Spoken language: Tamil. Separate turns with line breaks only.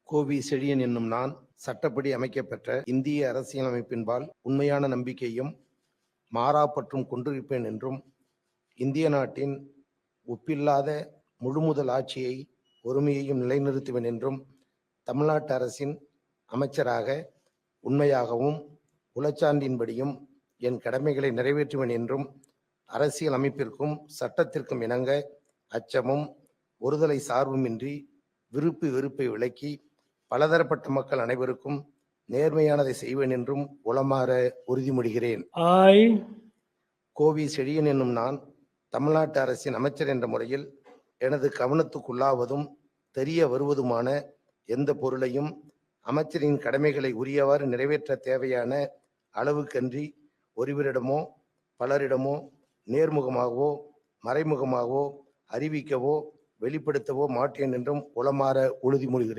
கோவி செழியன் என்னும் நான் சட்டப்படி அமைக்கப்பெற்ற இந்திய அரசியலமைப்பின்பால் உண்மையான நம்பிக்கையும் மாறாப்பற்றும் கொண்டிருப்பேன் என்றும், இந்திய நாட்டின் ஒப்பில்லாத முழுமுதல் ஆட்சியை ஒருமையையும் நிலைநிறுத்துவேன் என்றும், தமிழ்நாட்டு அரசின் அமைச்சராக உண்மையாகவும் உளச்சான்றின்படியும் என் கடமைகளை நிறைவேற்றுவேன் என்றும், அரசியல் அமைப்பிற்கும் சட்டத்திற்கும் இணங்க அச்சமும் ஒருதலை சார்புமின்றி விருப்பு வெறுப்பை விலக்கி பலதரப்பட்ட மக்கள் அனைவருக்கும் நேர்மையானதை செய்வேன் என்றும் உளமாற உறுதிமொழிகிறேன்.
I,
கோவி செழியன் என்னும் நான் தமிழ்நாட்டு அரசின் அமைச்சர் என்ற முறையில் எனது கவனத்துக்குள்ளாவதும் தெரிய வருவதுமான எந்த பொருளையும் அமைச்சரின் கடமைகளை உரியவாறு நிறைவேற்ற தேவையான அளவுக்கன்றி ஒருவரிடமோ பலரிடமோ நேர்முகமாகவோ மறைமுகமாகவோ அறிவிக்கவோ வெளிப்படுத்தவோ மாட்டேன் என்றும் உளமாற உறுதிமொழிகிறேன்.